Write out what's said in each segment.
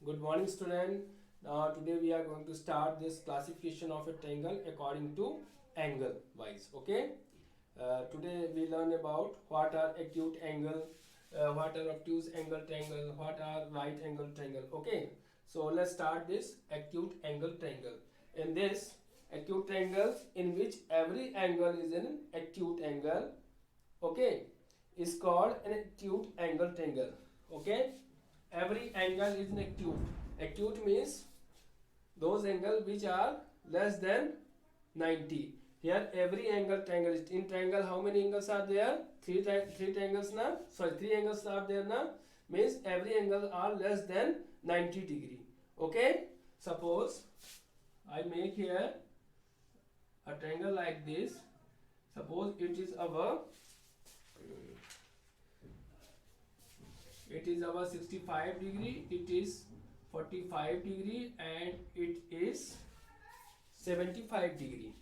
Good morning, student. Today we are going to start this classification of a triangle according to angle wise. Okay. Today we learn about what are acute angle, what are obtuse angle triangle, what are right angle triangle. Okay. So let's start this acute angle triangle. In this acute triangles, in which every angle is an acute angle, okay, is called an acute angle triangle. Okay. Every angle is an acute. Acute means those angles which are less than 90. Here every angle triangle is in triangle. How many angles are there? Three triangles now. Sorry, three angles are there now. Means every angle are less than 90 degree. Okay. Suppose I make here a triangle like this. Suppose it is our 65 degree, it is 45 degree, and it is 75 degree.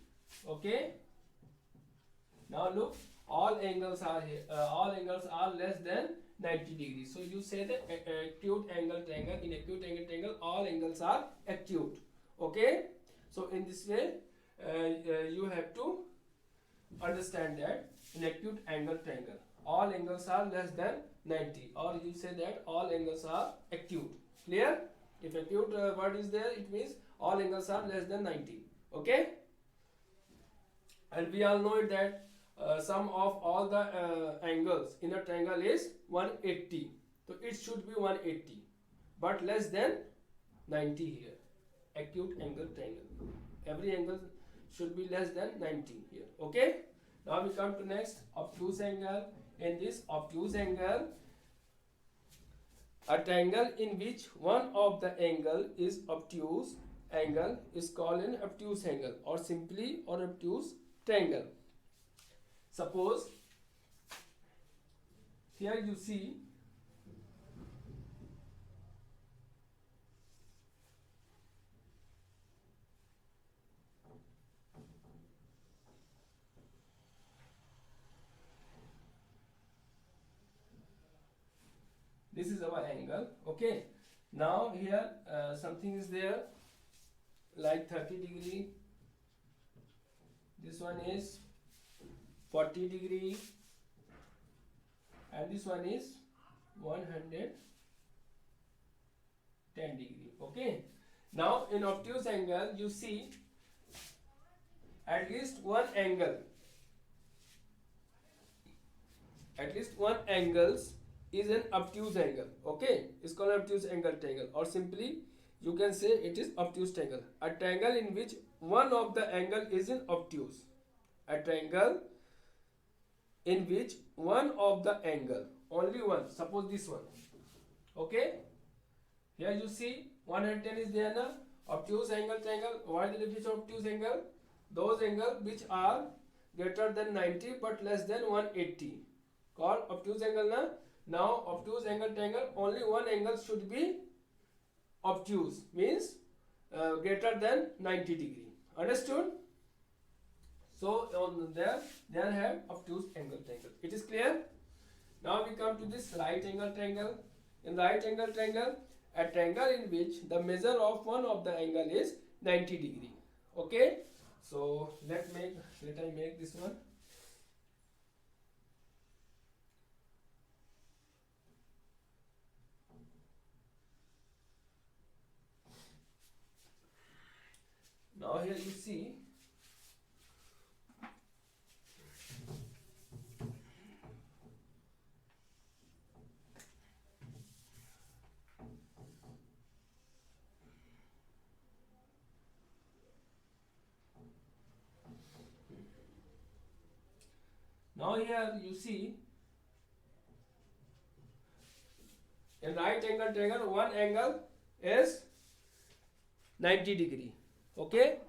Okay. Now look, all angles are here, all angles are less than 90 degree. So you say the acute angle triangle. In acute angle triangle, all angles are acute. Okay. So in this way, you have to understand that in acute angle triangle, all angles are less than 90, or you say that all angles are acute. Clear? If acute word is there, it means all angles are less than 90. Okay. And we all know that sum of all the angles in a triangle is 180. So it should be 180, but less than 90 here. Acute angle triangle. Every angle should be less than 90 here. Okay. Now we come to next, obtuse angle. In this obtuse angle, a triangle in which one of the angle is obtuse angle is called an obtuse angle, or simply or obtuse triangle. Suppose here you see this is our angle. Okay. Now here something is there like 30 degree, this one is 40 degree, and this one is 110 degree. Okay. Now in obtuse angle, you see at least one angle, is an obtuse angle. Okay. It's called obtuse angle triangle, or simply you can say it is obtuse triangle. A triangle in which one of the angle is in obtuse. A triangle in which one of the angle, only one, suppose this one. Okay. Here you see 110 is there now. Obtuse angle triangle. What is the definition of obtuse angle? Those angles which are greater than 90 but less than 180, called obtuse angle now. Now obtuse angle triangle, only one angle should be obtuse, means greater than 90 degree. Understood? So on there have obtuse angle triangle. It is clear? Now we come to this right angle triangle. In right angle triangle, a triangle in which the measure of one of the angle is 90 degree. Okay. So let I make this one. Now here you see in right angle triangle, one angle is 90 degree. Okay.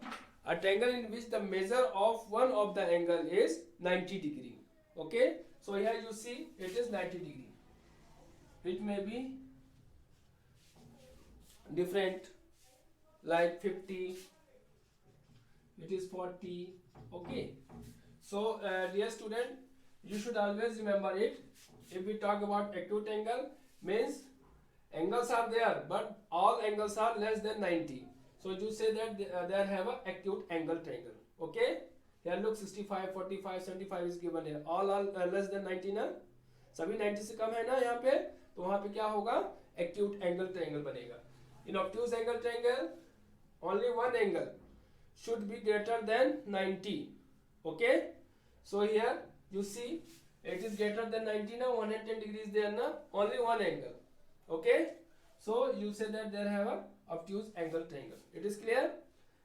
A triangle in which the measure of one of the angle is 90 degree. Okay. So here you see it is 90 degree. It may be different, like 50, it is 40. Okay. So dear student, you should always remember it. If we talk about acute angle, means angles are there, but all angles are less than 90. So you say that they have a acute angle triangle. Okay, here look 65, 45, 75 is given here. All are less than 90 ना, सभी 90 से कम है ना यहाँ पे, तो वहाँ पे क्या होगा, acute angle triangle बनेगा. In obtuse angle triangle, only one angle should be greater than 90. Okay, so here you see it is greater than 90 now, 110 degrees there na, only one angle. Okay, so you say that they have a obtuse angle triangle. It is clear.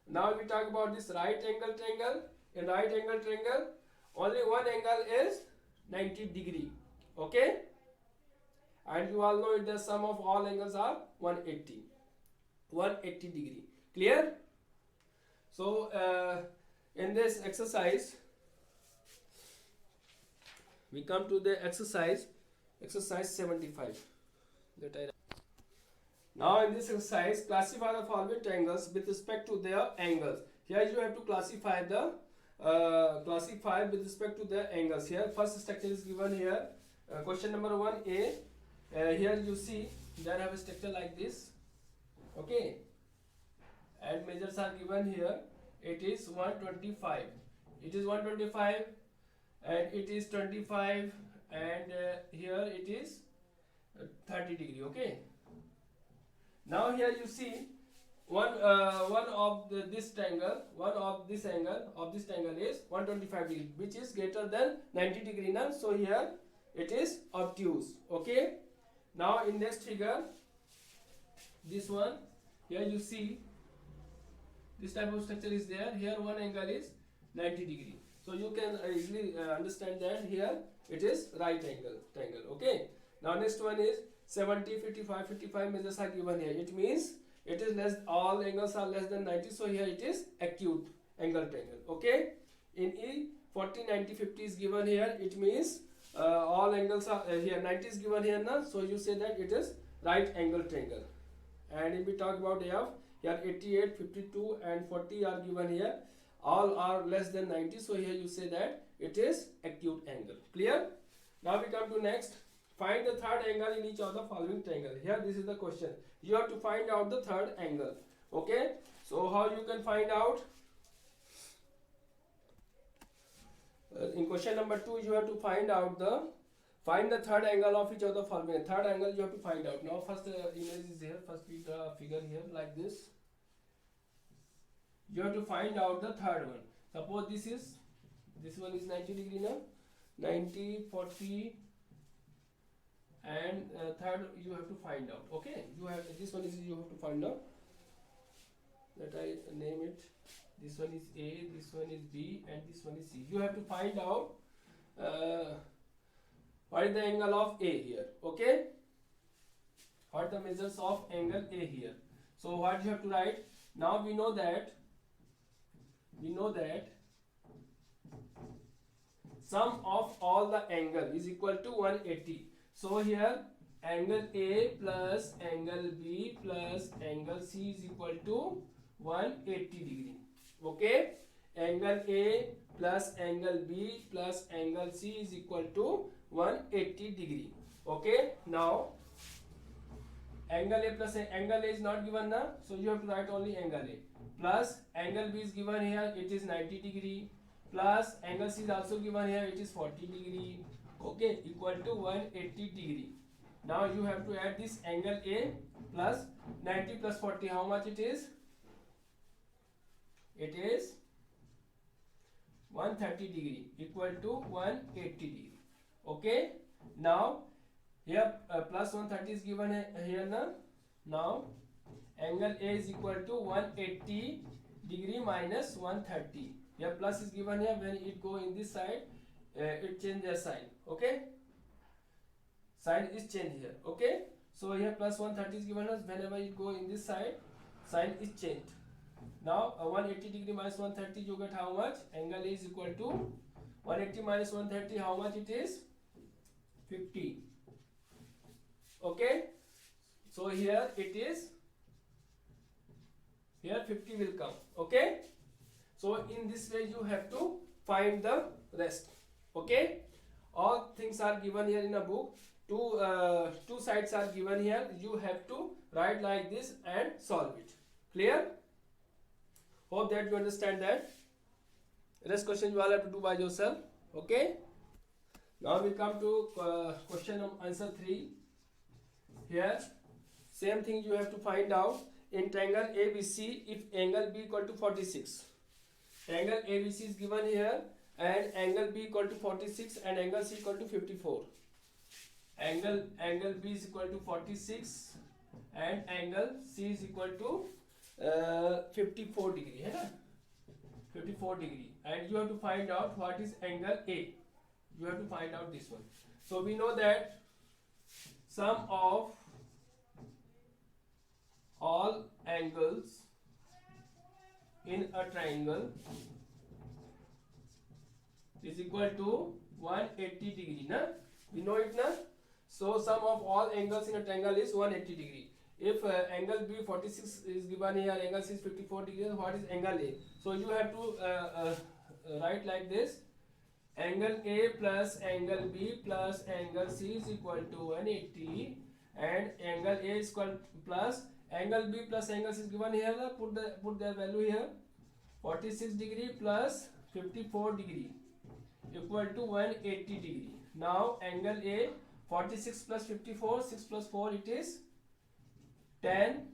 Now we talk about this right angle triangle. In right angle triangle, only one angle is 90 degree. Okay, and you all know the sum of all angles are 180 degree. Clear? So in this exercise, we come to the exercise 75 that I. Now in this exercise, classify the following triangles with respect to their angles. Here you have to classify the with respect to their angles. Here first structure is given here. Question number 1A. Here you see there have a structure like this. Okay, and measures are given here. It is 125. It is 125, and it is 25, and here it is 30 degree. Okay. Now here you see one of this triangle, one of this angle of this triangle is 125 degree, which is greater than 90 degree now. So here it is obtuse. Okay. Now in next figure, this one, here you see this type of structure is there. Here one angle is 90 degree. So you can easily understand that here it is right angle triangle. Okay. Now next one is 70, 55, 55 measures are given here. It means it is less, all angles are less than 90. So here it is acute angle triangle. Okay. In E, 40, 90, 50 is given here. It means all angles are here, 90 is given here now. So you say that it is right angle triangle. And if we talk about F, here 88, 52 and 40 are given here. All are less than 90. So here you say that it is acute angle. Clear? Now we come to next. Find the third angle in each of the following triangle. Here this is the question. You have to find out the third angle. Okay. So how you can find out? In question number 2, you have to find the third angle of each of the following. Third angle you have to find out. Now first image is here. First we draw a figure here like this. You have to find out the third one. Suppose this one is 90 degree now. 90, 40, and third you have to find out. Okay, you have this one is you have to find out. Let I name it. This one is A, this one is B, and this one is C. You have to find out what is the angle of A here. Okay, what are the measures of angle A here. So what you have to write? Now we know that sum of all the angle is equal to 180. So here angle A plus angle B plus angle C is equal to 180 degree. Okay, angle A plus angle B plus angle C is equal to 180 degree. Okay, now angle A plus angle A is not given now, so you have to write only angle A. Plus angle B is given here, it is 90 degree. Plus angle C is also given here, it is 40 degree. Okay, equal to 180 degree. Now you have to add this angle A plus 90 plus 40. How much it is? It is 130 degree equal to 180 degree. Okay. Now here plus 130 is given here now. Now angle A is equal to 180 degree minus 130. Here plus is given here. When it go in this side, it change their sign. Okay. Sign is changed here. Okay. So here plus 130 is given us. Whenever it go in this side, sign is changed. Now 180 degree minus 130, you get how much? Angle A is equal to 180 minus 130. How much it is? 50. Okay. So here it is. Here 50 will come. Okay. So in this way you have to find the rest. Okay. All things are given here in a book. two sides are given here. You have to write like this and solve it. Clear? Hope that you understand that. Rest question you all have to do by yourself. Okay. Now we come to question answer 3. Here same thing you have to find out. In triangle ABC, if angle B equal to 46, triangle ABC is given here, and angle B equal to 46 and angle C equal to 54. Angle B is equal to 46 and angle C is equal to 54 degree, है ना? 54 degree, and you have to find out what is angle A. You have to find out this one. So we know that sum of all angles in a triangle is equal to 180 degree, na? We know it, na? So sum of all angles in a triangle is 180 degree. If angle B 46 is given here, angle C is 54 degree, what is angle A? So you have to write like this: angle A plus angle B plus angle C is equal to 180, and angle A is equal plus angle B plus angle C is given here. Put their value here. 46 degree plus 54 degree equal to 180 degree. Now angle A, 46 plus 54, 6 plus 4, it is 10.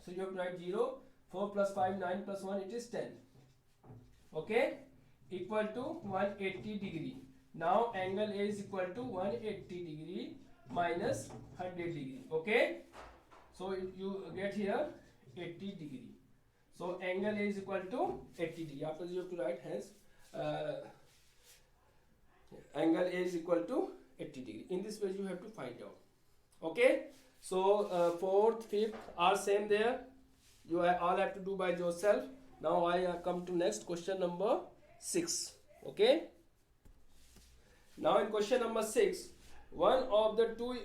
So you have to write 0. 4 plus 5, 9 plus 1, it is 10. Okay, equal to 180 degree. Now angle A is equal to 180 degree minus 100 degree. Okay, so you get here 80 degree. So angle A is equal to 80 degree. After you have to write hence angle A is equal to 80 degree. In this way you have to find out. Okay, so 4th, 5th are same there. You all have to do by yourself. Now I come to next question number 6. Okay, now in question number 6, one of the two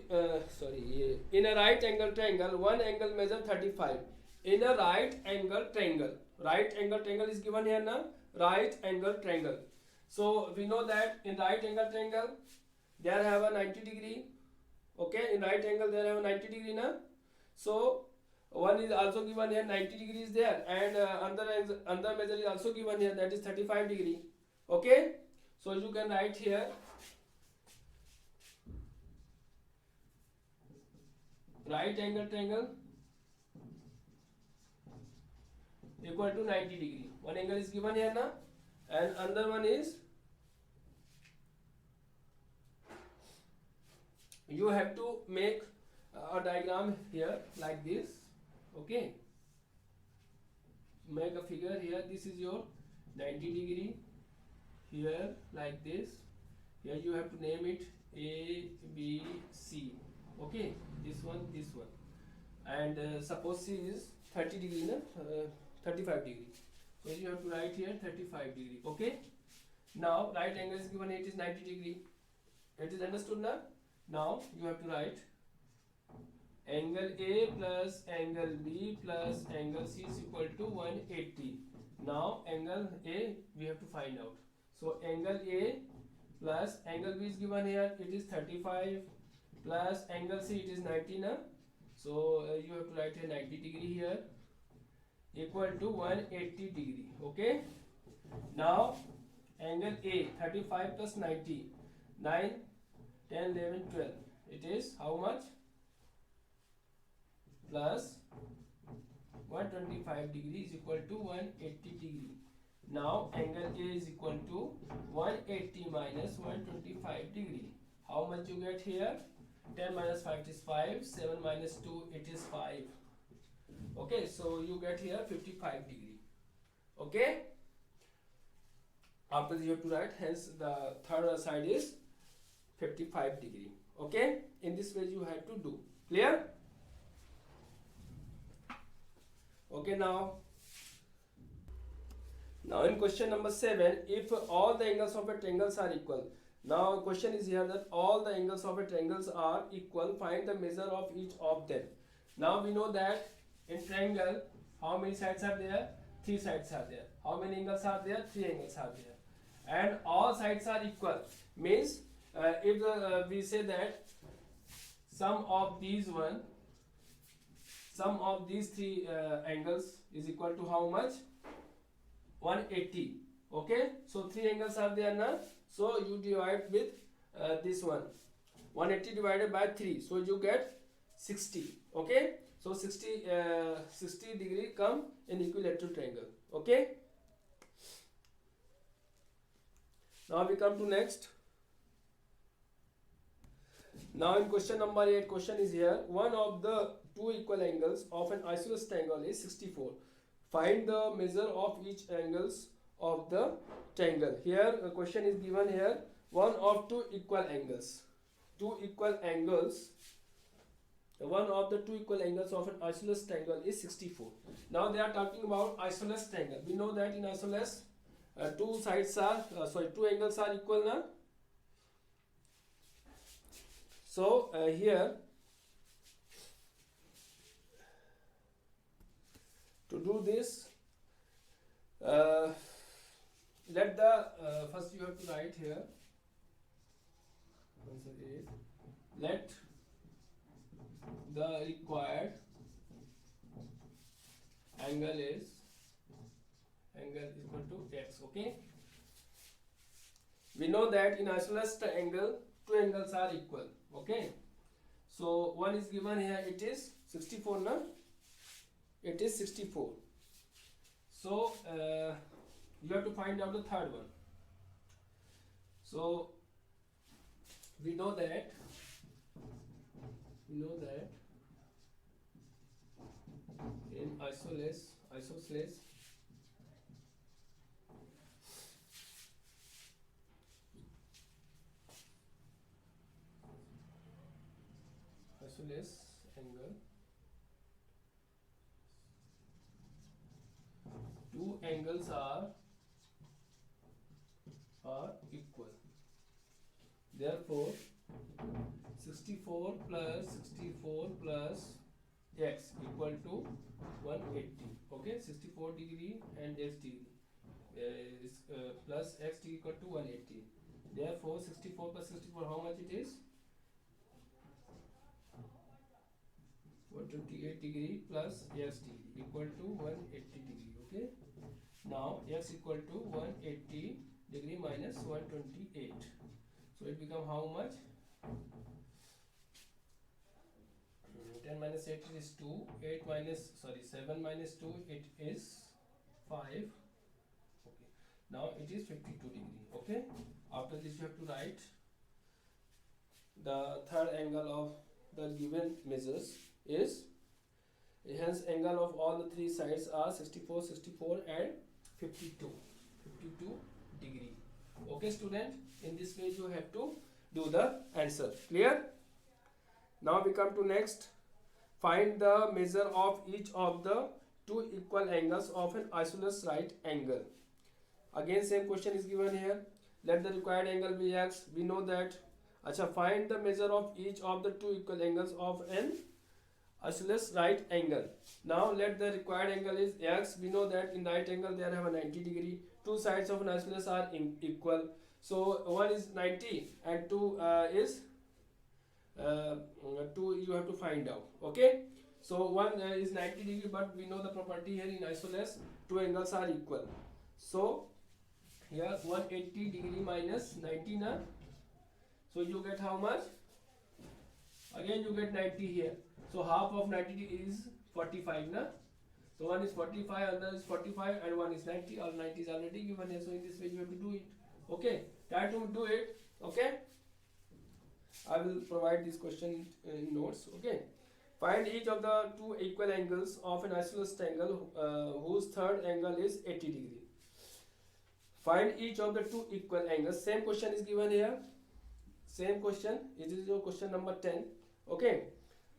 in a right angle triangle, one angle measure 35. In a right angle triangle is given here now. Right angle triangle. So we know that in right angle triangle there have a 90 degree. Okay, in right angle there have a 90 degree now. So one is also given here, 90 degree is there, and another measure is also given here, that is 35 degree. Okay, so you can write here right angle triangle equal to 90 degree. One angle is given here now, and another one is, you have to make a diagram here like this. Okay, make a figure here. This is your 90 degree here like this. Here you have to name it A, B, C. Okay, this one, and suppose C is 30 degree, na? 35 degree. So you have to write here 35 degree. Okay, now right angle is given, it is 90 degree. It is understood now? Now you have to write angle A plus angle B plus angle C is equal to 180. Now angle A we have to find out. So angle A plus angle B is given here, it is 35, plus angle C, it is 90 now. So you have to write here 90 degree here equal to 180 degree. Okay, now angle A, 35 plus 90, 9, 10, 11, 12, it is how much? Plus 125 degree is equal to 180 degree. Now angle A is equal to 180 minus 125 degree. How much you get here? 10 minus 5 is 5, 7 minus 2, it is 5. Okay, so you get here 55 degree. Okay, after you have to write, hence the third side is 55 degree. Okay, in this way you have to do. Clear? Okay, now in question number 7, if all the angles of a triangle are equal. Now question is here that all the angles of a triangle are equal, find the measure of each of them. Now we know that in triangle, how many sides are there? 3 sides are there. How many angles are there? 3 angles are there. And all sides are equal. Means if we say that sum of these three angles is equal to how much? 180. Okay, so three angles are there now, so you divide with this one, 180 divided by 3, so you get 60. Okay, so 60 degree come in equilateral triangle. Okay, now we come to next. Now in question number 8, question is here, one of the two equal angles of an isosceles triangle is 64. Find the measure of each angles of the triangle. Here a question is given here, one of two equal angles, one of the two equal angles of an isosceles triangle is 64. Now they are talking about isosceles triangle. We know that in isosceles two angles are equal now. So here to do this, let the first you have to write here, let the required angle is equal to x. Okay, we know that in isosceles triangle two angles are equal. Okay, so one is given here, it is 64 now, it is 64. So you have to find out the third one. So we know that in isosceles angle, two angles are equal. Therefore 64 plus x equal to 180. Okay, 64 degree and x degree plus x equal to 180. Therefore 64 plus 64, how much it is? 128 degree plus x degree equal to 180 degree. Okay, now x equal to 180 degree minus 128, so it become how much? 10 minus 8 is 2, 7 minus 2, it is 5. Okay, now it is 52 degree. Okay, after this you have to write the third angle of the given measures is, hence angle of all the three sides are 64, 64 and 52 degree. Okay student, in this way you have to do the answer. Clear? Now we come to next. Find the measure of each of the two equal angles of an isosceles right angle. Again same question is given here. Let the required angle be x. We know that. Find the measure of each of the two equal angles of an isosceles right angle. Now let the required angle is x. We know that in right angle there have a 90 degree. Two sides of an isosceles are equal. So one is 90 and two is 2 you have to find out. Okay, so one is 90 degree, but we know the property here in isosceles two angles are equal. So here 180 degree minus 90 na, so you get how much? Again you get 90 here, so half of 90 is 45 na, so one is 45, another is 45 and one is 90. All 90 is already given here, so in this way you have to do it. Okay, try to do it. Okay, I will provide this question in notes. Okay, find each of the two equal angles of an isosceles triangle whose third angle is 80 degree. Find each of the two equal angles. Same question is given here. Same question. It is your question number 10. Okay,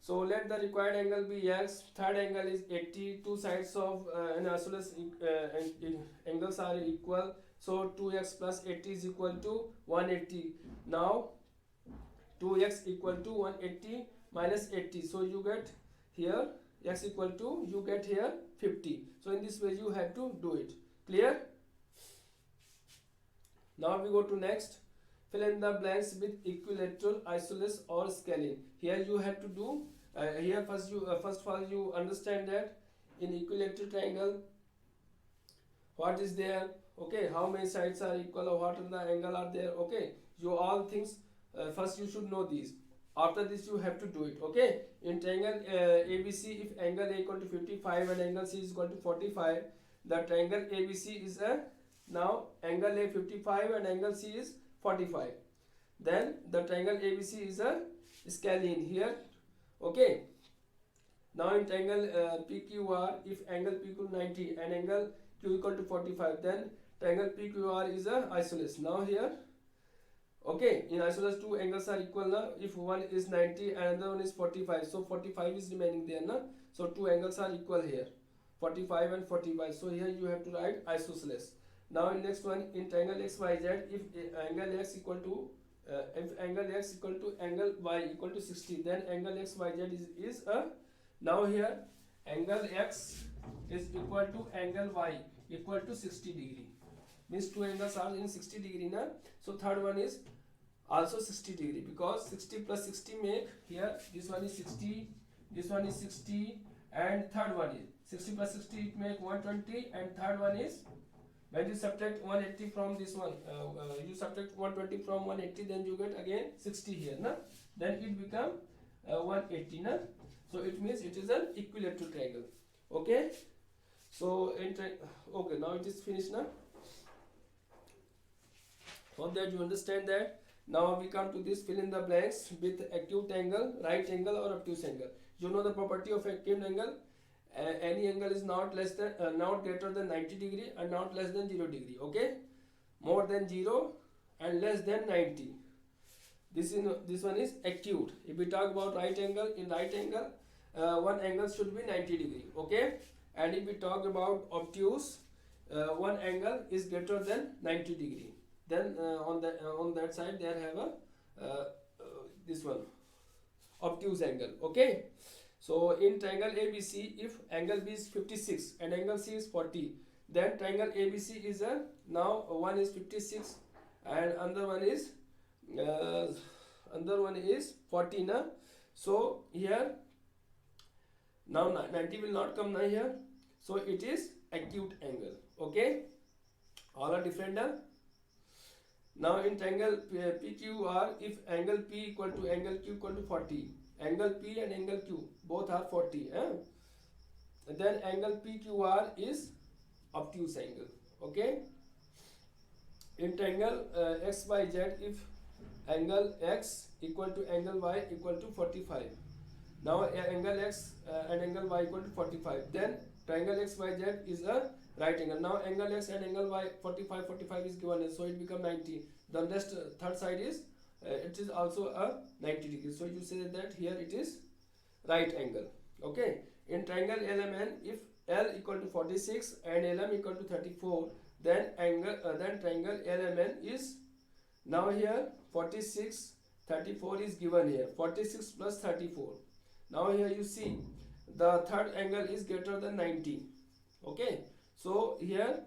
so let the required angle be x. Third angle is 80. Two sides of an isosceles angles are equal. So 2x plus 80 is equal to 180. Now 2x equal to 180 minus 80. So you get here x equal to, you get here 50. So in this way you have to do it. Clear? Now we go to next. fill in the blanks with equilateral, isosceles or scalene. Here you have to do here first of all you understand that in equilateral triangle what is there, okay, how many sides are equal or what are the angle are there, okay, you all things first you should know these. After this you have to do it, okay. In triangle ABC, if angle A equal to 55 and angle C is equal to 45, the triangle ABC is a, now angle A 55 and angle C is 45, then the triangle ABC is a scalene here, okay. Now in triangle PQR, if angle P equal to 90 and angle Q equal to 45, then triangle PQR is a isosceles. Now here, okay, in isosceles two angles are equal now. If one is 90 and another one is 45, so 45 is remaining there na. So two angles are equal here, 45 and 45. So here you have to write isosceles. Now in next one, in triangle XYZ, if angle X equal to angle Y equal to 60, then angle XYZ is a, now here angle X is equal to angle Y equal to 60 degree, means two angles are in 60 degree na. So third one is also 60 degree, because 60 plus 60 make, here this one is 60, this one is 60, and third one is 60 plus 60 it make 120, and third one is, when you subtract 180 from this one, you subtract 120 from 180, then you get again 60 here na, then it become 180 na. So it means it is an equilateral triangle, okay. So okay, now it is finished now. Hope that you understand that. Now we come to this, fill in the blanks with acute angle, right angle or obtuse angle. You know the property of acute angle. Any angle is not less than not greater than 90 degree and not less than 0 degree, okay. More than 0 and less than 90. This one is acute. If we talk about right angle, in right angle one angle should be 90 degree, okay. And if we talk about obtuse, one angle is greater than 90 degree. Then on that side there have a this one obtuse angle, okay. So in triangle ABC, if angle B is 56 and angle C is 40, then triangle ABC is a, now one is 56 and another one is 40 na. So here now 90 will not come now here, so it is acute angle, okay. All are different now. Now in triangle PQR, if angle P equal to angle Q equal to 40, angle P and angle Q both are 40, then angle PQR is obtuse angle, okay. In triangle XYZ, if angle X equal to angle Y equal to 45, now angle X and angle Y equal to 45, then triangle XYZ is a right angle. Now angle X and angle Y 45 is given, so it become 90. The next third side is it is also a 90 degree, so you say that here it is right angle, okay. In triangle LMN, if L equal to 46 and LM equal to 34, then triangle LMN is, now here 46 34 is given here, 46 plus 34. Now here you see the third angle is greater than 90, okay. So here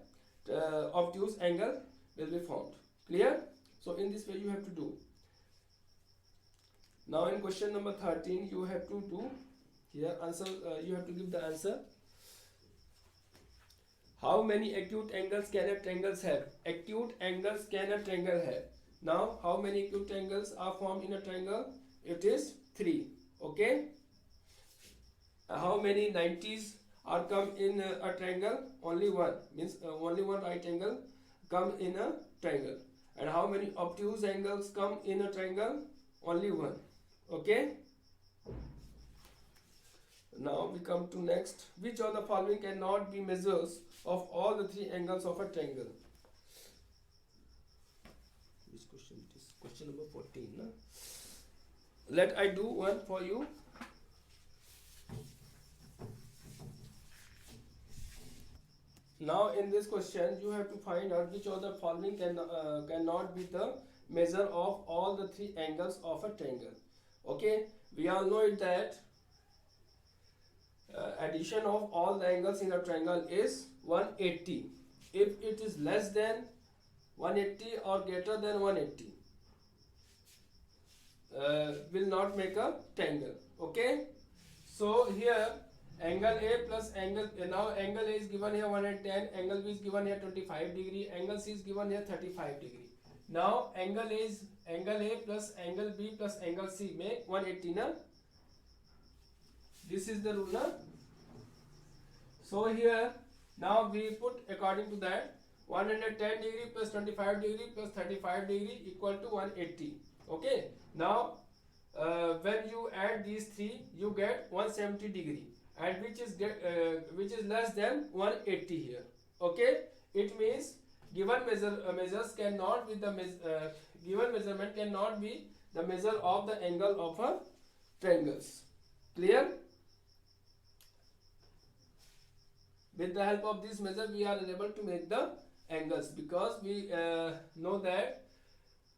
obtuse angle will be found, clear. So in this way you have to do. Now in question number 13 you have to do here answer, you have to give the answer. How many acute angles can a triangle have? Acute angles can a triangle have. Now how many acute angles are formed in a triangle? It is 3, okay. How many 90s are come in a triangle? Only one, means only one right angle come in a triangle. And how many obtuse angles come in a triangle? Only one, okay. Now we come to next. Which of the following cannot be measures of all the 3 angles of a triangle? Which question it is? Question number 14. Na? Let I do one for you. Now in this question you have to find out which of the following cannot be the measure of all the 3 angles of a triangle, okay. We all know it that addition of all the angles in a triangle is 180. If it is less than 180 or greater than 180, will not make a triangle. Okay, so here angle A plus angle, now angle A is given here 110, angle B is given here 25 degree, angle C is given here 35 degree. Now angle A plus angle B plus angle C make 180 na. This is the rule na. So here now we put according to that 110 degree plus 25 degree plus 35 degree equal to 180. Okay, now when you add these three you get 170 degree, and which is less than 180 here. Okay, it means given measures cannot be the given measurement cannot be the measure of the angle of a triangles. Clear? With the help of this measure we are able to make the angles, because we know that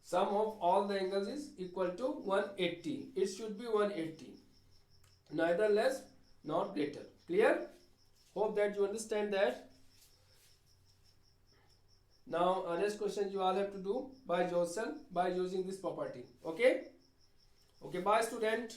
sum of all the angles is equal to 180. It should be 180, neither less nor greater. Clear? Hope that you understand that. Now next question you all have to do by yourself by using this property. Okay, bye student.